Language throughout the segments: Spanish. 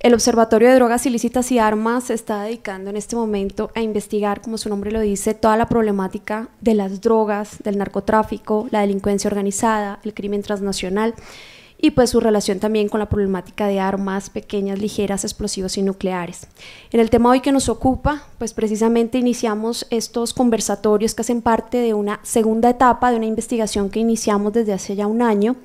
El Observatorio de Drogas Ilícitas y Armas se está dedicando en este momento a investigar, como su nombre lo dice, toda la problemática de las drogas, del narcotráfico, la delincuencia organizada, el crimen transnacional y pues su relación también con la problemática de armas pequeñas, ligeras, explosivos y nucleares. En el tema hoy que nos ocupa, pues precisamente iniciamos estos conversatorios que hacen parte de una segunda etapa de una investigación que iniciamos desde hace ya un año,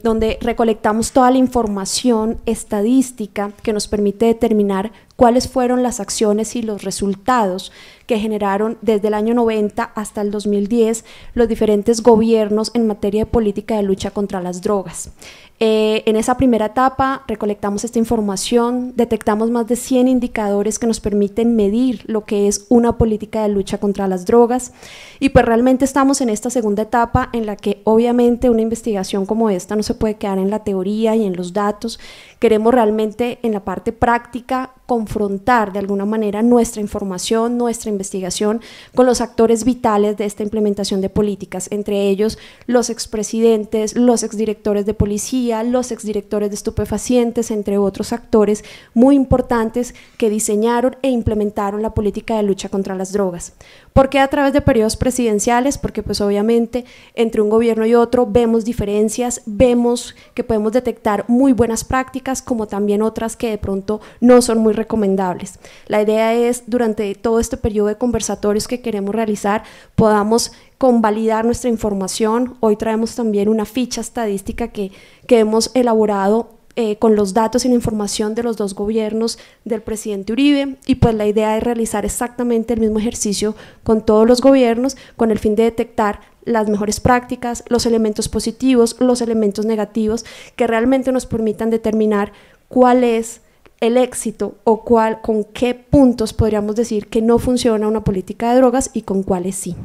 donde recolectamos toda la información estadística que nos permite determinar cuáles fueron las acciones y los resultados que generaron desde el año 90 hasta el 2010 los diferentes gobiernos en materia de política de lucha contra las drogas. En esa primera etapa recolectamos esta información, detectamos más de 100 indicadores que nos permiten medir lo que es una política de lucha contra las drogas y pues realmente estamos en esta segunda etapa en la que obviamente una investigación como esta no se puede quedar en la teoría y en los datos, queremos realmente en la parte práctica confrontar de alguna manera nuestra información, nuestra investigación con los actores vitales de esta implementación de políticas, entre ellos los expresidentes, los exdirectores de policía, los exdirectores de estupefacientes, entre otros actores muy importantes que diseñaron e implementaron la política de lucha contra las drogas. ¿Por qué a través de periodos presidenciales? Porque pues obviamente entre un gobierno y otro vemos diferencias, vemos que podemos detectar muy buenas prácticas como también otras que de pronto no son muy recomendables. La idea es durante todo este periodo de conversatorios que queremos realizar podamos convalidar nuestra información. Hoy traemos también una ficha estadística que hemos elaborado con los datos y la información de los dos gobiernos del presidente Uribe y pues la idea es realizar exactamente el mismo ejercicio con todos los gobiernos con el fin de detectar las mejores prácticas, los elementos positivos, los elementos negativos que realmente nos permitan determinar cuál es el éxito o con qué puntos podríamos decir que no funciona una política de drogas y con cuáles sí.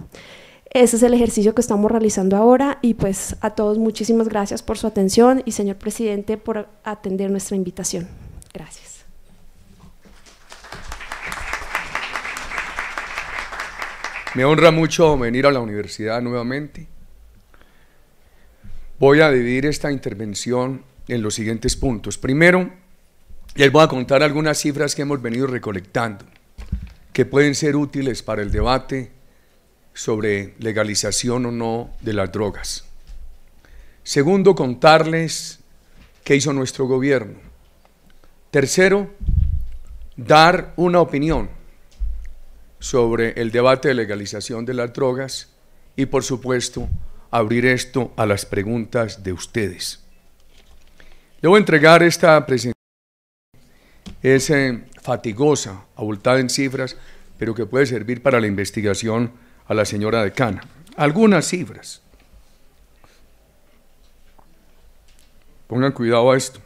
Ese es el ejercicio que estamos realizando ahora y pues a todos muchísimas gracias por su atención y señor presidente por atender nuestra invitación. Gracias. Me honra mucho venir a la universidad nuevamente. Voy a dividir esta intervención en los siguientes puntos. Primero, les voy a contar algunas cifras que hemos venido recolectando que pueden ser útiles para el debate sobre legalización o no de las drogas. Segundo, contarles qué hizo nuestro gobierno. Tercero, dar una opinión sobre el debate de legalización de las drogas y, por supuesto, abrir esto a las preguntas de ustedes. Le voy a entregar esta presentación. Es fatigosa, abultada en cifras, pero que puede servir para la investigación a la señora decana. Algunas cifras. Pongan cuidado a esto.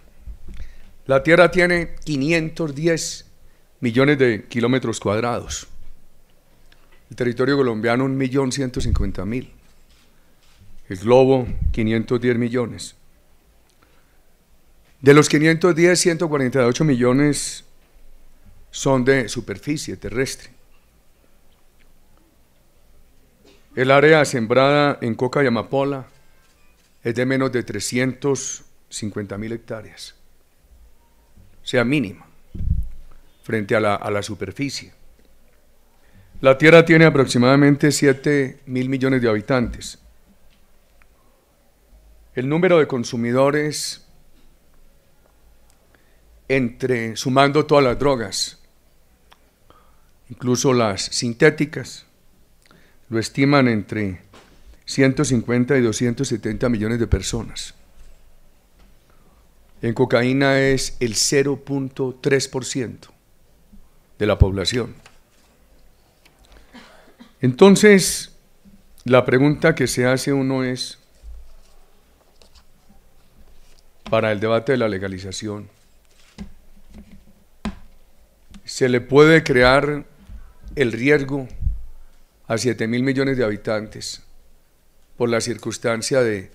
La Tierra tiene 510 millones de kilómetros cuadrados. El territorio colombiano 1.150.000. El globo 510 millones. De los 510, 148 millones son de superficie terrestre. El área sembrada en coca y amapola es de menos de 350.000 hectáreas, o sea, mínima, frente a la superficie. La Tierra tiene aproximadamente 7.000 millones de habitantes. El número de consumidores, sumando todas las drogas, incluso las sintéticas, lo estiman entre 150 y 270 millones de personas. En cocaína es el 0.3% de la población. Entonces, la pregunta que se hace uno es, para el debate de la legalización, ¿se le puede crear el riesgo a 7.000 millones de habitantes por la circunstancia de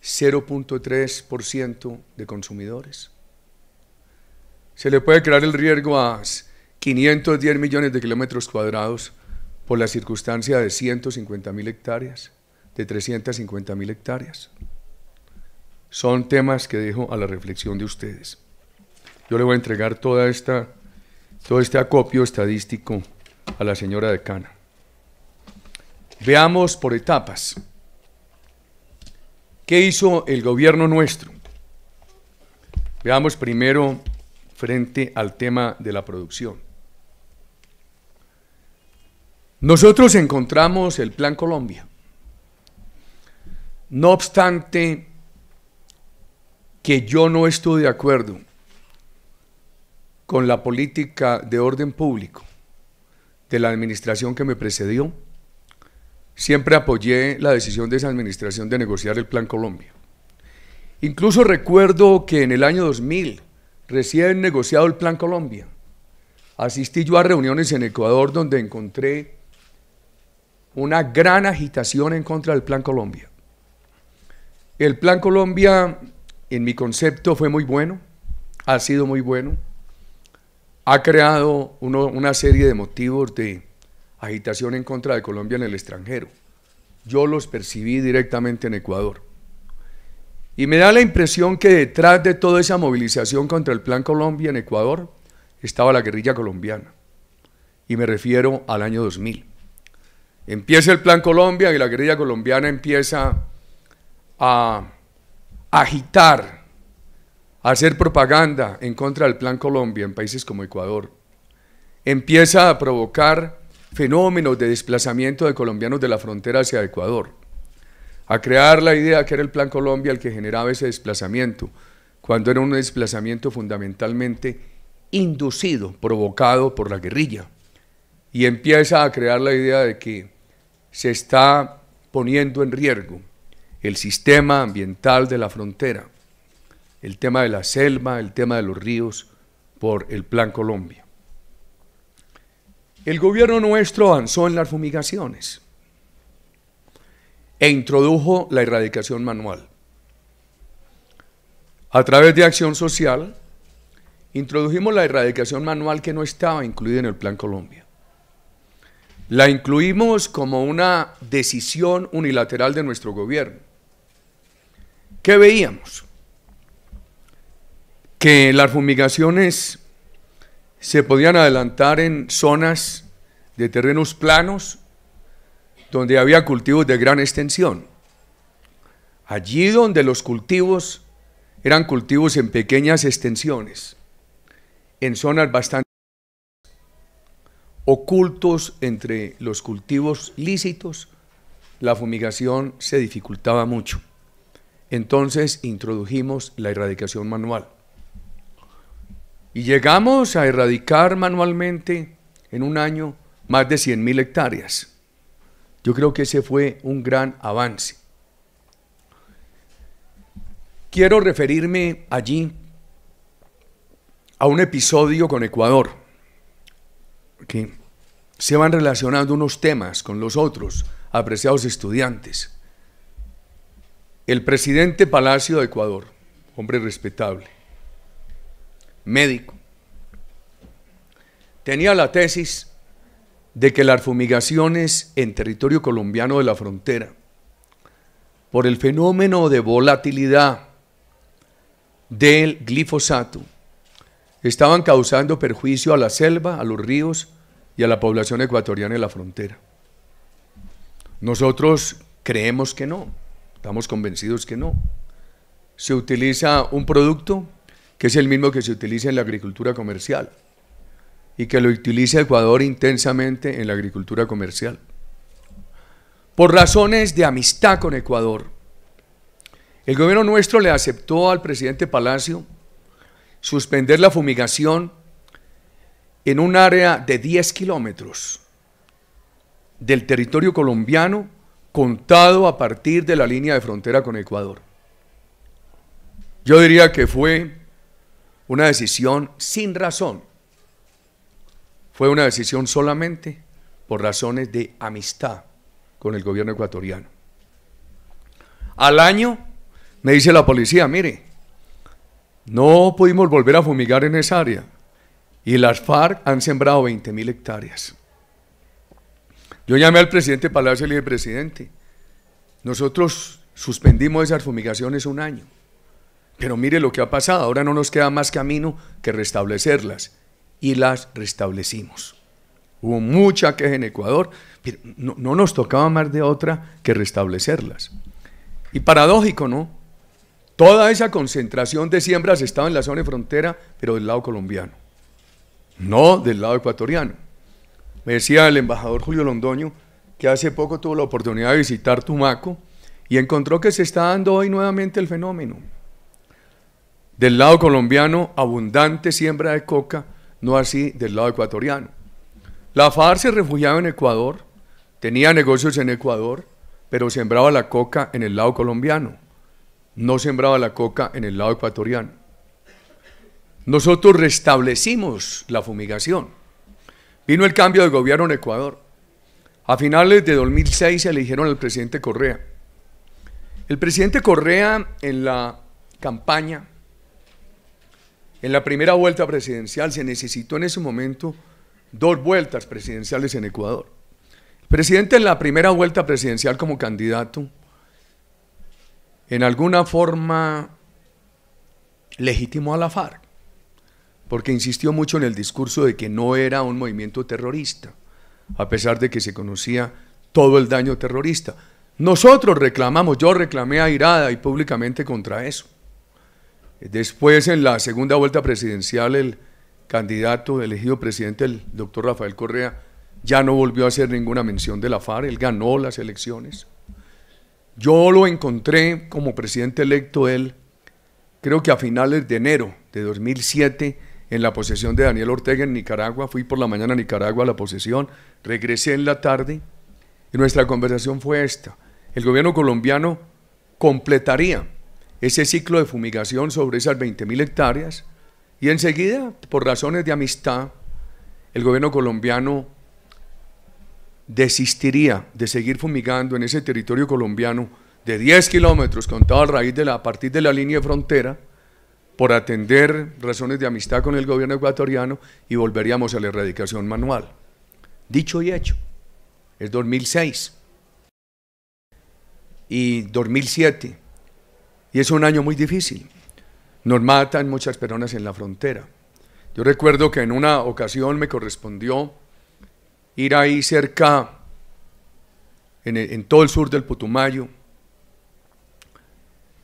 0.3% de consumidores? ¿Se le puede crear el riesgo a 510 millones de kilómetros cuadrados por la circunstancia de 150.000 hectáreas, de 350.000 hectáreas? Son temas que dejo a la reflexión de ustedes. Yo le voy a entregar todo este acopio estadístico a la señora decana. Veamos por etapas. ¿Qué hizo el gobierno nuestro? Veamos primero frente al tema de la producción. Nosotros encontramos el Plan Colombia. No obstante que yo no estoy de acuerdo con la política de orden público de la administración que me precedió, siempre apoyé la decisión de esa administración de negociar el Plan Colombia. Incluso recuerdo que en el año 2000, recién negociado el Plan Colombia, asistí yo a reuniones en Ecuador donde encontré una gran agitación en contra del Plan Colombia. El Plan Colombia, en mi concepto, fue muy bueno, ha sido muy bueno, ha creado una serie de motivos de agitación en contra de Colombia en el extranjero. Yo los percibí directamente en Ecuador. Y me da la impresión que detrás de toda esa movilización contra el Plan Colombia en Ecuador estaba la guerrilla colombiana. Y me refiero al año 2000. Empieza el Plan Colombia y la guerrilla colombiana empieza a agitar, a hacer propaganda en contra del Plan Colombia en países como Ecuador. Empieza a provocar fenómenos de desplazamiento de colombianos de la frontera hacia Ecuador, a crear la idea que era el Plan Colombia el que generaba ese desplazamiento, cuando era un desplazamiento fundamentalmente inducido, provocado por la guerrilla, y empieza a crear la idea de que se está poniendo en riesgo el sistema ambiental de la frontera, el tema de la selva, el tema de los ríos, por el Plan Colombia. El gobierno nuestro avanzó en las fumigaciones e introdujo la erradicación manual. A través de Acción Social, introdujimos la erradicación manual que no estaba incluida en el Plan Colombia. La incluimos como una decisión unilateral de nuestro gobierno. ¿Qué veíamos? Que las fumigaciones se podían adelantar en zonas de terrenos planos donde había cultivos de gran extensión. Allí donde los cultivos eran cultivos en pequeñas extensiones, en zonas bastante ocultos entre los cultivos lícitos, la fumigación se dificultaba mucho. Entonces introdujimos la erradicación manual. Y llegamos a erradicar manualmente en un año más de 100.000 hectáreas. Yo creo que ese fue un gran avance. Quiero referirme allí a un episodio con Ecuador, que se van relacionando unos temas con los otros, apreciados estudiantes. El presidente Palacio de Ecuador, hombre respetable, médico, tenía la tesis de que las fumigaciones en territorio colombiano de la frontera, por el fenómeno de volatilidad del glifosato, estaban causando perjuicio a la selva, a los ríos y a la población ecuatoriana de la frontera. Nosotros creemos que no, estamos convencidos que no. Se utiliza un producto que es el mismo que se utiliza en la agricultura comercial y que lo utiliza Ecuador intensamente en la agricultura comercial. Por razones de amistad con Ecuador, el gobierno nuestro le aceptó al presidente Palacio suspender la fumigación en un área de 10 kilómetros del territorio colombiano, contado a partir de la línea de frontera con Ecuador. Yo diría que fue una decisión sin razón, fue una decisión solamente por razones de amistad con el gobierno ecuatoriano. Al año me dice la policía, mire, no pudimos volver a fumigar en esa área y las FARC han sembrado 20.000 hectáreas. Yo llamé al presidente Palacio y le dije, presidente, nosotros suspendimos esas fumigaciones un año Pero mire lo que ha pasado, ahora no nos queda más camino que restablecerlas, y las restablecimos. Hubo mucha queja en Ecuador, pero no nos tocaba más de otra que restablecerlas. Y paradójico, ¿no? Toda esa concentración de siembras estaba en la zona de frontera, pero del lado colombiano, no del lado ecuatoriano. Me decía el embajador Julio Londoño que hace poco tuvo la oportunidad de visitar Tumaco y encontró que se está dando hoy nuevamente el fenómeno. Del lado colombiano, abundante siembra de coca, no así del lado ecuatoriano. La FARC se refugiaba en Ecuador, tenía negocios en Ecuador, pero sembraba la coca en el lado colombiano, no sembraba la coca en el lado ecuatoriano. Nosotros restablecimos la fumigación. Vino el cambio de gobierno en Ecuador. A finales de 2006 se eligieron al presidente Correa. El presidente Correa en la campaña, en la primera vuelta presidencial, se necesitó en ese momento 2 vueltas presidenciales en Ecuador. El presidente en la primera vuelta presidencial como candidato, en alguna forma legitimó a la FARC, porque insistió mucho en el discurso de que no era un movimiento terrorista, a pesar de que se conocía todo el daño terrorista. Nosotros reclamamos, yo reclamé airada y públicamente contra eso. Después, en la segunda vuelta presidencial, el candidato elegido presidente, el doctor Rafael Correa, ya no volvió a hacer ninguna mención de la FARC, él ganó las elecciones. Yo lo encontré como presidente electo, él, creo que a finales de enero de 2007, en la posesión de Daniel Ortega en Nicaragua. Fui por la mañana a Nicaragua a la posesión, regresé en la tarde y nuestra conversación fue esta: el gobierno colombiano completaría ese ciclo de fumigación sobre esas 20.000 hectáreas y enseguida, por razones de amistad, el gobierno colombiano desistiría de seguir fumigando en ese territorio colombiano de 10 kilómetros contado a partir de la línea de frontera, por atender razones de amistad con el gobierno ecuatoriano, y volveríamos a la erradicación manual. Dicho y hecho, es 2006 y 2007, y es un año muy difícil. Nos matan muchas personas en la frontera. Yo recuerdo que en una ocasión me correspondió ir ahí cerca, en todo el sur del Putumayo,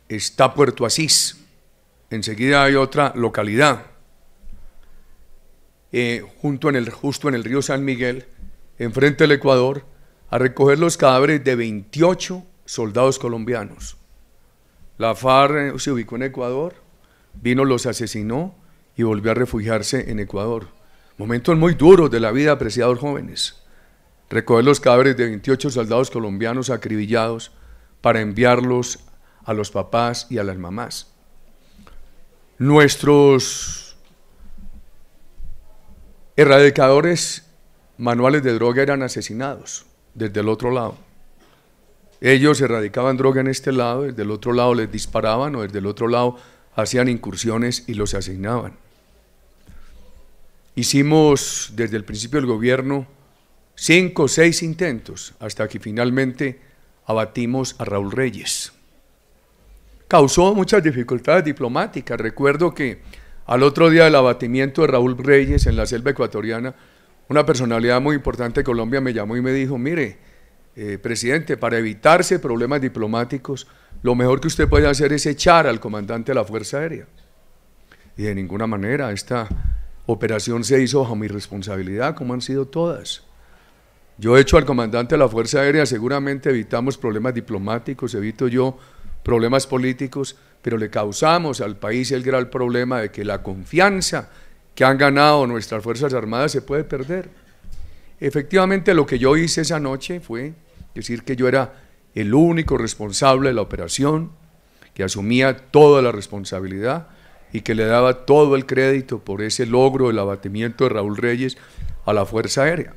está Puerto Asís. Enseguida hay otra localidad, justo en el río San Miguel, enfrente del Ecuador, a recoger los cadáveres de 28 soldados colombianos. La FARC se ubicó en Ecuador, vino, los asesinó y volvió a refugiarse en Ecuador. Momentos muy duros de la vida, apreciados jóvenes. Recoger los cadáveres de 28 soldados colombianos acribillados para enviarlos a los papás y a las mamás. Nuestros erradicadores manuales de droga eran asesinados desde el otro lado. Ellos erradicaban droga en este lado, desde el otro lado les disparaban, o desde el otro lado hacían incursiones y los asesinaban. Hicimos desde el principio del gobierno 5 o 6 intentos, hasta que finalmente abatimos a Raúl Reyes. Causó muchas dificultades diplomáticas. Recuerdo que al otro día del abatimiento de Raúl Reyes en la selva ecuatoriana, una personalidad muy importante de Colombia me llamó y me dijo: mire, presidente, para evitarse problemas diplomáticos, lo mejor que usted puede hacer es echar al comandante de la Fuerza Aérea. Y de ninguna manera, esta operación se hizo bajo mi responsabilidad, como han sido todas. Yo echo al comandante de la Fuerza Aérea, seguramente evitamos problemas diplomáticos, evito yo problemas políticos, pero le causamos al país el gran problema de que la confianza que han ganado nuestras Fuerzas Armadas se puede perder. Efectivamente, lo que yo hice esa noche fue decir que yo era el único responsable de la operación, que asumía toda la responsabilidad y que le daba todo el crédito por ese logro del abatimiento de Raúl Reyes a la Fuerza Aérea.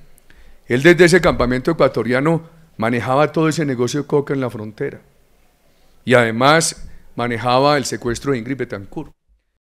Él, desde ese campamento ecuatoriano, manejaba todo ese negocio de coca en la frontera y además manejaba el secuestro de Ingrid Betancourt.